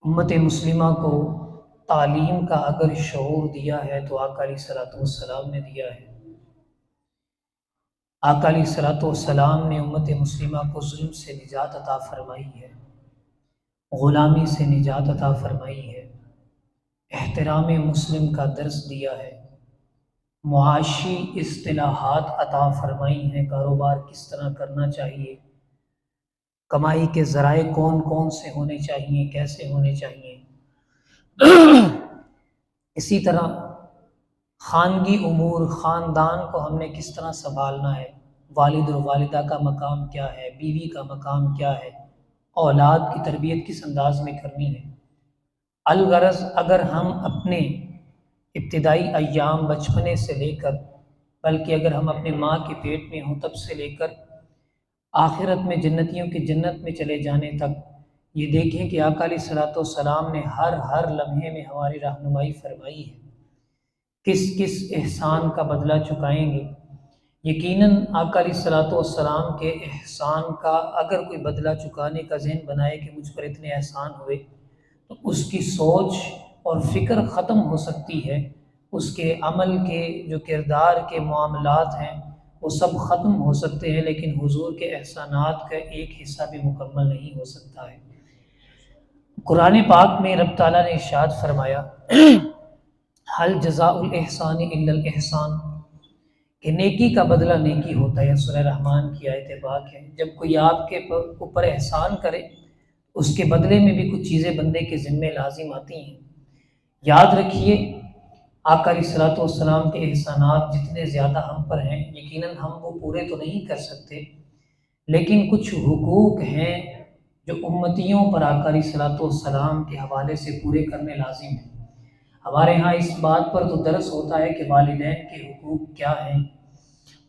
امت مسلمہ کو تعلیم کا اگر شعور دیا ہے تو آقا علیہ الصلوۃ والسلام نے دیا ہے۔ آقا علیہ الصلوۃ والسلام نے امت مسلمہ کو ظلم سے نجات عطا فرمائی ہے، غلامی سے نجات عطا فرمائی ہے، احترام مسلم کا درس دیا ہے، معاشی اصطلاحات عطا فرمائی ہیں، کاروبار کس طرح کرنا چاہیے، کمائی کے ذرائع کون کون سے ہونے چاہیے، کیسے ہونے چاہیے۔ اسی طرح خانگی امور، خاندان کو ہم نے کس طرح سنبھالنا ہے، والد اور والدہ کا مقام کیا ہے، بیوی کا مقام کیا ہے، اولاد کی تربیت کس انداز میں کرنی ہے۔ الغرض اگر ہم اپنے ابتدائی ایام بچپنے سے لے کر، بلکہ اگر ہم اپنے ماں کے پیٹ میں ہوں تب سے لے کر آخرت میں جنتیوں کی جنت میں چلے جانے تک یہ دیکھیں کہ آقا علیہ الصلوۃ والسلام نے ہر لمحے میں ہماری رہنمائی فرمائی ہے، کس کس احسان کا بدلہ چکائیں گے۔ یقیناً آقا علیہ الصلوۃ والسلام کے احسان کا اگر کوئی بدلہ چکانے کا ذہن بنائے کہ مجھ پر اتنے احسان ہوئے، تو اس کی سوچ اور فکر ختم ہو سکتی ہے، اس کے عمل کے جو کردار کے معاملات ہیں وہ سب ختم ہو سکتے ہیں، لیکن حضور کے احسانات کا ایک حصہ بھی مکمل نہیں ہو سکتا ہے۔ قرآن پاک میں رب تعالیٰ نے ارشاد فرمایا حل جزاء الاحسان الا الاحسان، کہ نیکی کا بدلہ نیکی ہوتا ہے۔ سورہ رحمان کی آیت پاک ہے، جب کوئی آپ کے اوپر احسان کرے اس کے بدلے میں بھی کچھ چیزیں بندے کے ذمے لازم آتی ہیں۔ یاد رکھیے آقا علیہ الصلوۃ والسلام کے احسانات جتنے زیادہ ہم پر ہیں، یقیناً ہم وہ پورے تو نہیں کر سکتے، لیکن کچھ حقوق ہیں جو امتیوں پر آقا علیہ الصلوۃ والسلام کے حوالے سے پورے کرنے لازم ہیں۔ ہمارے ہاں اس بات پر تو درس ہوتا ہے کہ والدین کے حقوق کیا ہیں،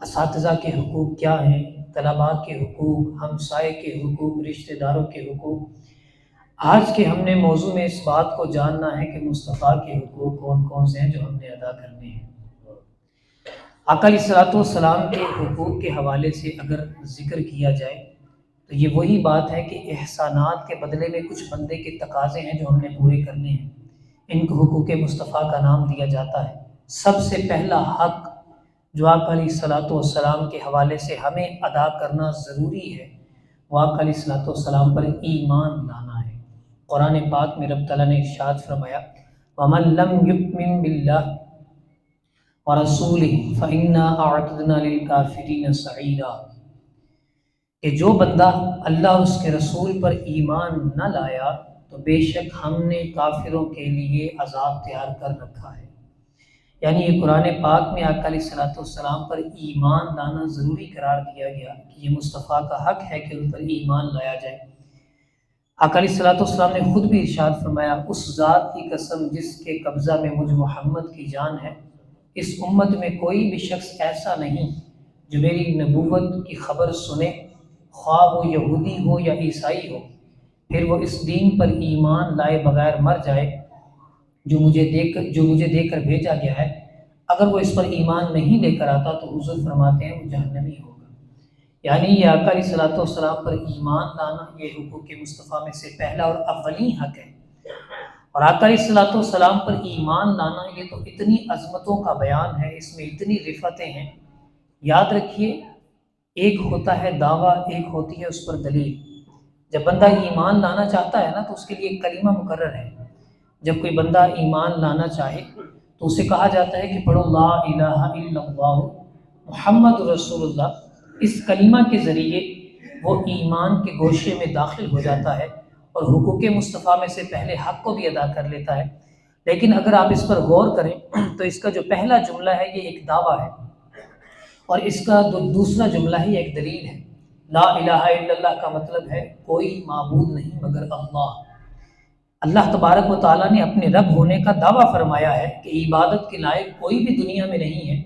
اساتذہ کے حقوق کیا ہیں، طلباء کے حقوق، ہمسائے کے حقوق، رشتہ داروں کے حقوق۔ آج کے ہم نے موضوع میں اس بات کو جاننا ہے کہ مصطفیٰ کے حقوق کون کون سے ہیں جو ہم نے ادا کرنے ہیں۔ آقا علیہ الصلوۃ والسلام کے حقوق کے حوالے سے اگر ذکر کیا جائے تو یہ وہی بات ہے کہ احسانات کے بدلے میں کچھ بندے کے تقاضے ہیں جو ہم نے پورے کرنے ہیں، ان کو حقوق مصطفیٰ کا نام دیا جاتا ہے۔ سب سے پہلا حق جو آقا علیہ الصلوۃ والسلام کے حوالے سے ہمیں ادا کرنا ضروری ہے وہ آقا علیہ الصلوۃ والسلام پر ایمان لانا ہے۔ قرآن پاک میں رب تعالیٰ نے ارشاد فرمایا وَمَن لَّمْ يُؤْمِن بِاللَّهِ وَرَسُولِهِ فَإِنَّا أَعْتَدْنَا لِلْكَافِرِينَ سَعِيرًا، کہ جو بندہ اللہ اور اس کے رسول پر ایمان نہ لایا تو بے شک ہم نے کافروں کے لیے عذاب تیار کر رکھا ہے۔ یعنی یہ قرآن پاک میں آقا علیہ الصلوۃ والسلام پر ایمان لانا ضروری قرار دیا گیا کہ یہ مصطفیٰ کا حق ہے کہ ان پر ایمان لایا جائے۔ آقا علیہ الصلوۃ والسلام نے خود بھی ارشاد فرمایا اس ذات کی قسم جس کے قبضہ میں مجھ محمد کی جان ہے، اس امت میں کوئی بھی شخص ایسا نہیں جو میری نبوت کی خبر سنے، خواہ وہ یہودی ہو یا عیسائی ہو، پھر وہ اس دین پر ایمان لائے بغیر مر جائے جو مجھے دے کر بھیجا گیا ہے، اگر وہ اس پر ایمان نہیں لے کر آتا تو حضور فرماتے ہیں وہ جہنمی ہوگا۔ یعنی یہ آقا علیہ الصلوۃ والسلام پر ایمان لانا یہ حقوق مصطفیٰ میں سے پہلا اور اولین حق ہے۔ اور آقا علیہ الصلوۃ والسلام پر ایمان لانا یہ تو اتنی عظمتوں کا بیان ہے، اس میں اتنی رفعتیں ہیں۔ یاد رکھیے ایک ہوتا ہے دعویٰ، ایک ہوتی ہے اس پر دلیل۔ جب بندہ ایمان لانا چاہتا ہے نا تو اس کے لیے ایک کلمہ مقرر ہے۔ جب کوئی بندہ ایمان لانا چاہے تو اسے کہا جاتا ہے کہ پڑھو لا الہ الا اللہ محمد رسول اللہ۔ اس کلمہ کے ذریعے وہ ایمان کے گوشے میں داخل ہو جاتا ہے اور حقوق مصطفیٰ میں سے پہلے حق کو بھی ادا کر لیتا ہے۔ لیکن اگر آپ اس پر غور کریں تو اس کا جو پہلا جملہ ہے یہ ایک دعویٰ ہے، اور اس کا جو دوسرا جملہ ہے یہ ایک دلیل ہے۔ لا الہ الا اللہ کا مطلب ہے کوئی معبود نہیں مگر اللہ۔ اللہ تبارک و تعالیٰ نے اپنے رب ہونے کا دعویٰ فرمایا ہے کہ عبادت کے لائق کوئی بھی دنیا میں نہیں ہے۔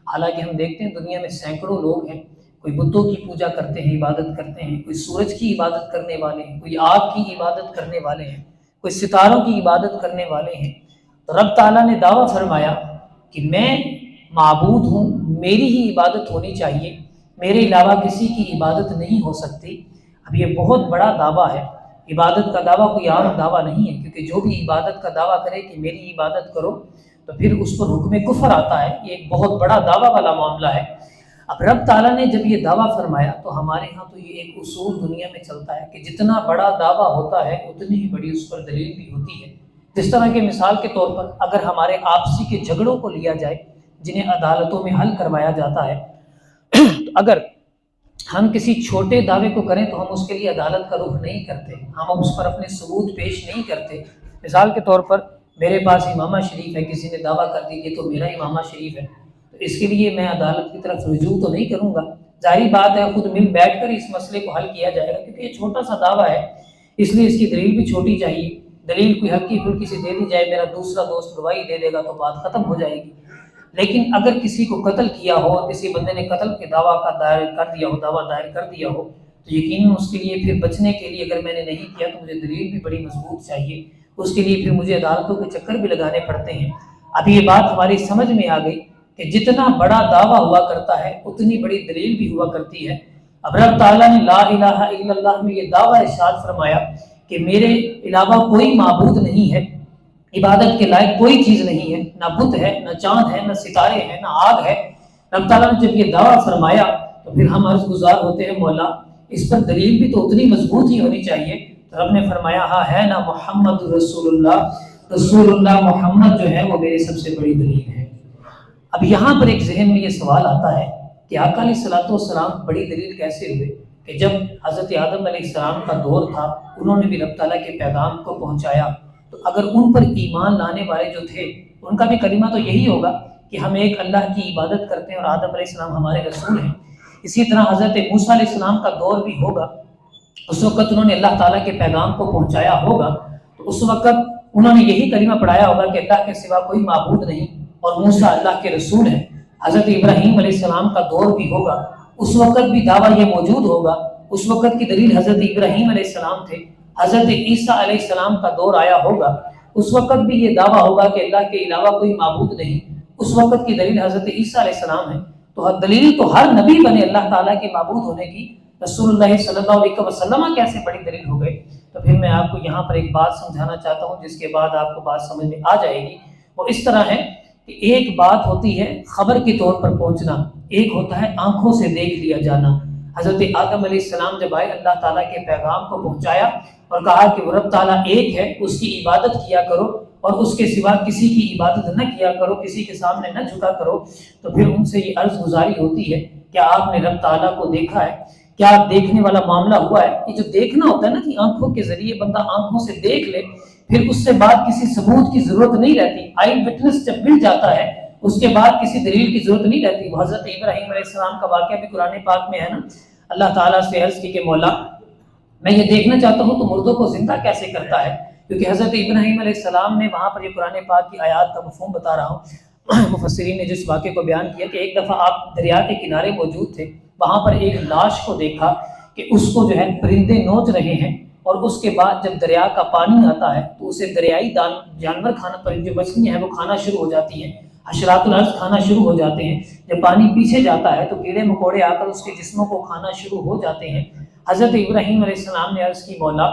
حالانکہ ہم دیکھتے ہیں دنیا میں سینکڑوں لوگ ہیں، کوئی بتوں کی پوجا کرتے ہیں، عبادت کرتے ہیں، کوئی سورج کی عبادت کرنے والے ہیں، کوئی آگ کی عبادت کرنے والے ہیں، کوئی ستاروں کی عبادت کرنے والے ہیں۔ تو رب تعالیٰ نے دعویٰ فرمایا کہ میں معبود ہوں، میری ہی عبادت ہونی چاہیے، میرے علاوہ کسی کی عبادت نہیں ہو سکتی۔ اب یہ بہت بڑا دعویٰ ہے، عبادت کا دعویٰ کوئی عام دعویٰ نہیں ہے، کیونکہ جو بھی عبادت کا دعویٰ کرے کہ میری عبادت کرو تو پھر اس پر حکم کفر آتا ہے، یہ ایک بہت بڑا دعویٰ والا معاملہ ہے۔ اب رب تعالیٰ نے جب یہ دعویٰ فرمایا تو ہمارے ہاں تو یہ ایک اصول دنیا میں چلتا ہے کہ جتنا بڑا دعویٰ ہوتا ہے اتنی ہی بڑی اس پر دلیل بھی ہوتی ہے۔ جس طرح کہ مثال کے طور پر اگر ہمارے آپسی کے جھگڑوں کو لیا جائے جنہیں عدالتوں میں حل کروایا جاتا ہے، اگر ہم کسی چھوٹے دعوے کو کریں تو ہم اس کے لیے عدالت کا رخ نہیں کرتے، ہم اس پر اپنے ثبوت پیش نہیں کرتے۔ مثال کے طور پر میرے پاس امامہ شریف ہے، کسی نے دعویٰ کر دی کہ تو میرا امامہ شریف ہے، تو اس کے لیے میں عدالت کی طرف رجوع تو نہیں کروں گا۔ ظاہری بات ہے خود مل بیٹھ کر اس مسئلے کو حل کیا جائے گا، کیونکہ یہ چھوٹا سا دعویٰ ہے، اس لیے اس کی دلیل بھی چھوٹی چاہیے۔ دلیل کوئی ہلکی پھلکی سے دے دی جائے، میرا دوسرا دوست گواہی دے دے گا تو بات ختم ہو جائے گی۔ لیکن اگر کسی کو قتل کیا ہو، کسی بندے نے قتل کے دعویٰ کا دائر کر دیا ہو تو یقیناً اس کے لیے پھر بچنے کے لیے اگر میں نے نہیں کیا تو مجھے دلیل بھی بڑی مضبوط چاہیے، اس کے لیے پھر مجھے عدالتوں کے چکر بھی لگانے پڑتے ہیں۔ اب یہ بات ہماری سمجھ میں آ گئی کہ جتنا بڑا دعویٰ ہوا کرتا ہے اتنی بڑی دلیل بھی ہوا کرتی ہے۔ اب رب تعالیٰ نے لا الہ الا اللہ میں یہ دعویٰ ارشاد فرمایا کہ میرے علاوہ کوئی معبود نہیں ہے، عبادت کے لائق کوئی چیز نہیں ہے، نہ بت ہے، نہ چاند ہے، نہ ستارے ہیں، نہ آگ ہے۔ رب تعالیٰ نے جب یہ دعویٰ فرمایا تو پھر ہم عرض گزار ہوتے ہیں مولا اس پر دلیل بھی تو اتنی مضبوط ہی ہونی چاہیے۔ تو رب نے فرمایا ہاں ہے نا محمد رسول اللہ محمد جو ہے وہ میری سب سے بڑی دلیل ہے۔ اب یہاں پر ایک ذہن میں یہ سوال آتا ہے کہ آقا علیہ الصلوۃ والسلام بڑی دلیل کیسے ہوئے کہ جب حضرت آدم علیہ السلام کا دور تھا انہوں نے بھی رب تعالیٰ کے پیغام کو پہنچایا، تو اگر ان پر ایمان لانے والے جو تھے ان کا بھی کلمہ تو یہی ہوگا کہ ہم ایک اللہ کی عبادت کرتے ہیں اور آدم علیہ السلام ہمارے رسول ہیں۔ اسی طرح حضرت موسیٰ علیہ السلام کا دور بھی ہوگا، اس وقت انہوں نے اللہ تعالیٰ کے پیغام کو پہنچایا ہوگا، تو اس وقت انہوں نے یہی کلمہ پڑھایا ہوگا کہ اللہ کے سوا کوئی معبود نہیں اور موسیٰ اللہ کے رسول ہیں۔ حضرت ابراہیم علیہ السلام کا دور بھی ہوگا، اس وقت بھی دعویٰ یہ موجود ہوگا، اس وقت کی دلیل حضرت ابراہیم علیہ السلام تھے۔ حضرت عیسیٰ علیہ السلام کا دور آیا ہوگا، اس وقت بھی یہ دعویٰ ہوگا کہ اللہ کے علاوہ کوئی معبود نہیں، اس وقت کی دلیل حضرت عیسیٰ علیہ السلام ہے۔ تو دلیل تو ہر نبی بنے اللہ تعالیٰ کے معبود ہونے کی، رسول اللہ صلی اللہ علیہ وسلم کیسے بڑی دلیل ہو گئے؟ تو پھر میں آپ کو یہاں پر ایک بات سمجھانا چاہتا ہوں جس کے بعد آپ کو بات سمجھ میں آ جائے گی۔ وہ اس طرح ہے کہ ایک بات ہوتی ہے خبر کے طور پر پہنچنا، ایک ہوتا ہے آنکھوں سے دیکھ لیا جانا۔ حضرت آدم علیہ السلام جب آئے اللہ تعالیٰ کے پیغام کو پہنچایا اور کہا کہ وہ رب تعالیٰ ایک ہے، اس کی عبادت کیا کرو اور اس کے سوا کسی کی عبادت نہ کیا کرو، کسی کے سامنے نہ جھکا کرو، تو پھر ان سے یہ عرض گزاری ہوتی ہے کیا آپ نے رب تعالیٰ کو دیکھا ہے؟ کیا دیکھنے والا معاملہ ہوا ہے؟ یہ جو دیکھنا ہوتا ہے نا کہ آنکھوں کے ذریعے بندہ آنکھوں سے دیکھ لے، پھر اس سے بعد کسی ثبوت کی ضرورت نہیں رہتی، آئی وٹنس جب مل جاتا ہے اس کے بعد کسی دلیل کی ضرورت نہیں رہتی۔ وہ حضرت ابراہیم علیہ السلام کا واقعہ بھی قرآن پاک میں ہے نا، اللہ تعالیٰ سے عرض کی کہ مولا میں یہ دیکھنا چاہتا ہوں تو مردوں کو زندہ کیسے کرتا ہے، کیونکہ حضرت ابراہیم علیہ السلام نے وہاں پر یہ قرآن پاک کی آیات کا مفہوم بتا رہا ہوں، مفسرین نے جس واقعے کو بیان کیا کہ ایک دفعہ آپ دریا کے کنارے موجود تھے، وہاں پر ایک لاش کو دیکھا کہ اس کو جو ہے پرندے نوچ رہے ہیں، اور اس کے بعد جب دریا کا پانی آتا ہے تو اسے دریائی جانور کھانا، پرندے جو مچھلیاں ہیں وہ کھانا شروع ہو جاتی ہیں، حشرات الارض کھانا شروع ہو جاتے ہیں۔ جب پانی پیچھے جاتا ہے تو کیڑے مکوڑے آ کر اس کے جسموں کو کھانا شروع ہو جاتے ہیں۔ حضرت ابراہیم علیہ السلام نے عرض کی مولا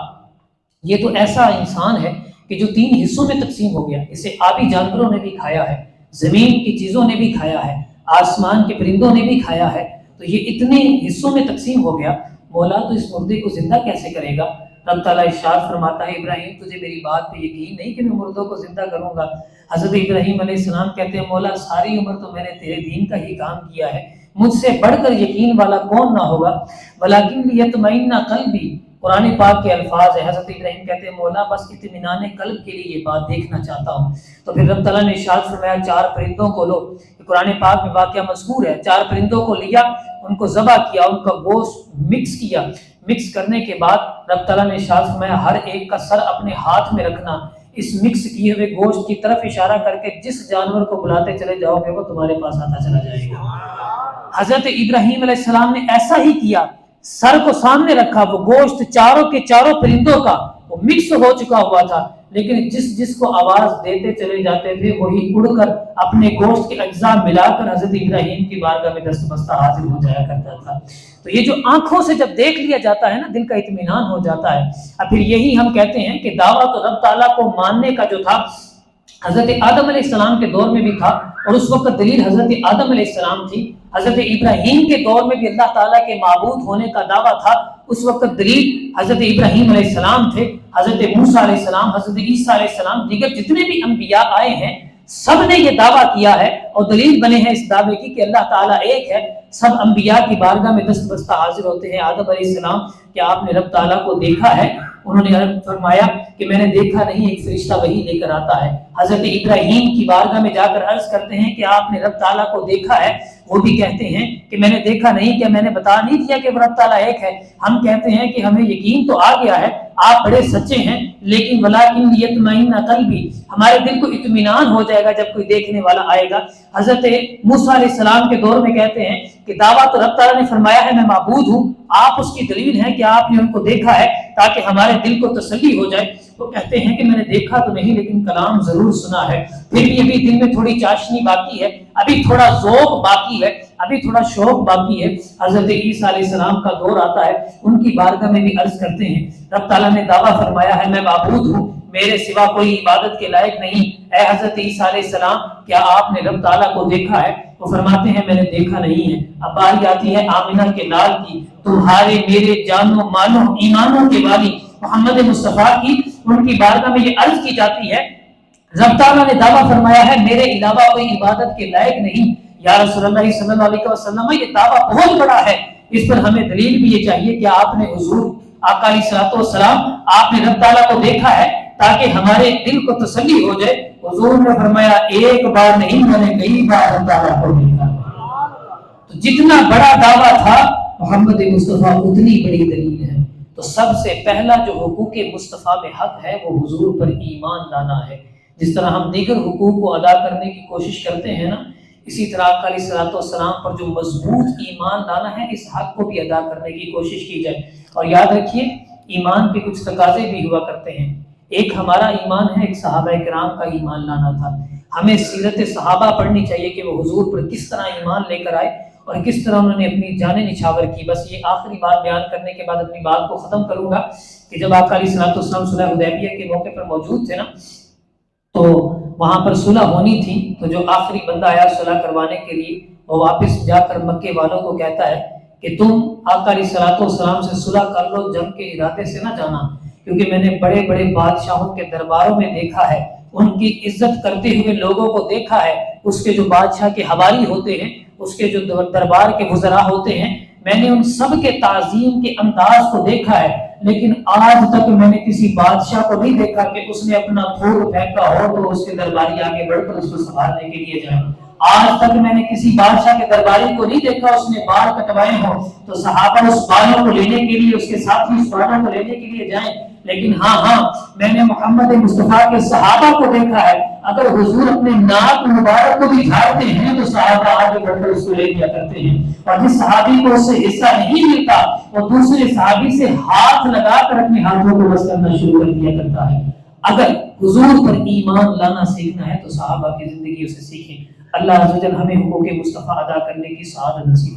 یہ تو ایسا انسان ہے کہ جو 3 حصوں میں تقسیم ہو گیا، اسے آبی جانوروں نے بھی کھایا ہے، زمین کی چیزوں نے بھی کھایا ہے، آسمان کے پرندوں نے بھی کھایا ہے، تو یہ اتنے حصوں میں تقسیم ہو گیا، مولا تو اس مردے کو زندہ کیسے کرے گا؟ رب تعالیٰ ارشاد فرماتا ہے ابراہیم تجھے میری بات پہ یقین نہیں کہ میں مردوں کو زندہ کروں گا؟ حضرت ابراہیم علیہ السلام کہتے ہیں مولا ساری عمر تو میں نے تیرے دین کا ہی کام کیا ہے، مجھ سے بڑھ کر یقین والا کون نہ ہوگا؟ ولیکن لیطمئن قلبی، قرآن پاک کے الفاظ ہے۔ حضرت ابراہیم کہتے ہیں مولا بس اطمینان قلب کے لیے یہ بات دیکھنا چاہتا ہوں۔ تو پھر رب تعالیٰ نے ارشاد فرمایا 4 پرندوں کو لو، قرآن پاک میں واقعہ مذکور ہے، 4 پرندوں کو لیا، ان کو ذبح کیا، ان کا گوشت مکس کیا، مکس کرنے کے بعد رب تعالیٰ نے ارشاد فرمایا ہر ایک کا سر اپنے ہاتھ میں رکھنا، اس مکس کیے ہوئے گوشت کی طرف اشارہ کر کے جس جانور کو بلاتے چلے جاؤ گے وہ تمہارے پاس آتا چلا جائے گا۔ حضرت ابراہیم علیہ السلام نے ایسا ہی کیا، سر کو سامنے رکھا، وہ گوشت چاروں کے چاروں پرندوں کا وہ مکس ہو چکا ہوا تھا، لیکن جس جس کو آواز دیتے چلے جاتے تھے وہی اڑ کر اپنے گوشت کے اجزاء ملا کر حضرت ابراہیم کی بارگاہ میں دست بستہ حاضر ہو جایا کرتا تھا۔ تو یہ جو آنکھوں سے جب دیکھ لیا جاتا ہے نا، دل کا اطمینان ہو جاتا ہے۔ اب پھر یہی ہم کہتے ہیں کہ دعویٰ تو رب تعالیٰ کو ماننے کا جو تھا حضرت آدم علیہ السلام کے دور میں بھی تھا، اور اس وقت دلیل حضرت آدم علیہ السلام تھی۔ حضرت ابراہیم کے دور میں بھی اللہ تعالیٰ کے معبود ہونے کا دعویٰ تھا، اس وقت دلیل حضرت ابراہیم علیہ السلام تھے، حضرت موسیٰ علیہ السلام، حضرت عیسیٰ علیہ السلام، دیگر جتنے بھی انبیاء آئے ہیں سب نے یہ دعویٰ کیا ہے اور دلیل بنے ہیں اس دعوے کی کہ اللہ تعالیٰ ایک ہے۔ سب انبیاء کی بارگاہ میں دست بستہ حاضر ہوتے ہیں۔ آدم علیہ السلام، کیا آپ نے رب تعالیٰ کو دیکھا ہے؟ انہوں نے فرمایا کہ میں نے دیکھا نہیں، ایک فرشتہ وہی لے کر آتا ہے۔ حضرت ابراہیم کی بارگاہ میں جا کر عرض کرتے ہیں کہ آپ نے رب تعالیٰ کو دیکھا ہے؟ وہ بھی کہتے ہیں کہ میں نے دیکھا نہیں، کیا میں نے بتا نہیں دیا کہ رب تعالیٰ ایک ہے؟ ہم کہتے ہیں کہ ہمیں یقین تو آ گیا ہے، آپ بڑے سچے ہیں، لیکن ولیکن لیطمئن قلبی، ہمارے دل کو اطمینان ہو جائے گا جب کوئی دیکھنے والا آئے گا۔ حضرت موسیٰ علیہ السلام کے دور میں کہتے ہیں کہ دعویٰ تو رب تعالیٰ نے فرمایا ہے میں معبود ہوں، آپ اس کی دلیل ہیں کہ آپ نے ان کو دیکھا ہے تاکہ ہمارے دل کو تسلی ہو جائے۔ وہ کہتے ہیں کہ میں نے دیکھا تو نہیں لیکن کلام ضرور سنا ہے، پھر بھی ابھی دل میں تھوڑی چاشنی باقی ہے، ابھی تھوڑا ذوق باقی ہے، ابھی تھوڑا شوق باقی ہے۔ حضرت عیسیٰ علیہ السلام کا دور آتا ہے، ان کی بارگاہ میں بھی عرض کرتے ہیں رب تعالیٰ نے دعویٰ فرمایا ہے میں معبود ہوں، میرے سوا کوئی عبادت کے لائق نہیں۔ اے حضرت عیسیٰ علیہ السلام، کیا آپ نے رب تعالیٰ کو دیکھا ہے؟ وہ فرماتے ہیں میں نے دیکھا نہیں ہے۔ اب باری آتی ہے آمنہ کے لال کی، تمہارے میرے جانوں مالوں ایمانوں کے والی محمد مصطفیٰ کی، ان کی بارگاہ میں یہ عرض کی جاتی ہے رب تعالیٰ نے دعویٰ فرمایا ہے میرے علاوہ کوئی عبادت کے لائق نہیں۔ یا رسول اللہ صلی اللہ علیہ وسلم، یہ دعویٰ بہت بڑا ہے، اس پر ہمیں دلیل بھی یہ چاہیے کہ آپ نے حضور آقا علیہ الصلوۃ والسلام، آپ نے رب تعالیٰ کو دیکھا ہے تاکہ ہمارے دل کو تسلی ہو جائے۔ حضور نے فرمایا ایک بار نہیں، میں نے کئی بار رب تعالیٰ کو دیکھا۔ تو جتنا بڑا دعویٰ تھا محمد مصطفیٰ اتنی بڑی دلیل ہے۔ تو سب سے پہلا جو حقوق مصطفیٰ میں حق ہے وہ حضور پر ایمان لانا ہے۔ جس طرح ہم دیگر حقوق کو ادا کرنے کی کوشش کرتے ہیں نا، اسی طرح آقا علیہ الصلوۃ والسلام پر جو مضبوط ایمان لانا ہے، اس حق کو بھی ادا کرنے کی کوشش کی جائے۔ اور یاد رکھیے ایمان کے کچھ تقاضے بھی ہوا کرتے ہیں۔ ایک ہمارا ایمان ہے، ایک صحابہ کرام کا ایمان لانا تھا۔ ہمیں سیرت صحابہ پڑھنی چاہیے کہ وہ حضور پر کس طرح ایمان لے کر آئے اور کس طرح انہوں نے اپنی جانیں نچھاور کی۔ بس یہ آخری بات بیان کرنے کے بعد اپنی بات کو ختم کروں گا کہ جب آقا علیہ الصلوۃ والسلام صلح حدیبیہ کے موقع پر موجود تھے نا، تو وہاں پر صلح ہونی تھی، تو جو آخری بندہ آیا صلح کروانے کے لیے، وہ واپس جا کر مکے والوں کو کہتا ہے کہ تم آقا علیہ الصلوۃ والسلام سے صلح کر لو، جنگ کے ارادے سے نہ جانا، کیونکہ میں نے بڑے بڑے بادشاہوں کے درباروں میں دیکھا ہے، ان کی عزت کرتے ہوئے لوگوں کو دیکھا ہے، اس کے جو بادشاہ کے حوالی ہوتے ہیں، اس کے جو دربار کے وزراء ہوتے ہیں، میں نے ان سب کے تعظیم کے انداز کو دیکھا ہے، لیکن آج تک میں نے کسی بادشاہ کو نہیں دیکھا کہ اس نے اپنا پھول پھینکا ہو تو اس کے درباری آگے بڑھ کر اس کو سنبھالنے کے لیے جائیں۔ آج تک میں نے کسی بادشاہ کے درباری کو نہیں دیکھا اس نے بال کٹوائے ہوں تو صحابہ اس بالوں کو لینے کے لیے، اس کے ساتھی اس بالوں کو لینے کے لیے جائیں۔ لیکن ہاں میں نے محمد مصطفیٰ کے صحابہ کو دیکھا ہے، اگر حضور اپنے ناک مبارک کو بھی جھاڑتے ہیں تو صحابہ آگے بڑھ کر اس کو لے لیا کرتے ہیں، اور جس صحابی کو اس سے حصہ نہیں ملتا وہ دوسرے صحابی سے ہاتھ لگا کر اپنے ہاتھوں کو بس کرنا شروع کر دیا کرتا ہے۔ اگر حضور پر ایمان لانا سیکھنا ہے تو صحابہ کی زندگیوں سے سیکھیں۔ اللہ عز و جل ہمیں حقوق مصطفیٰ ادا کرنے کی سعادت نصیب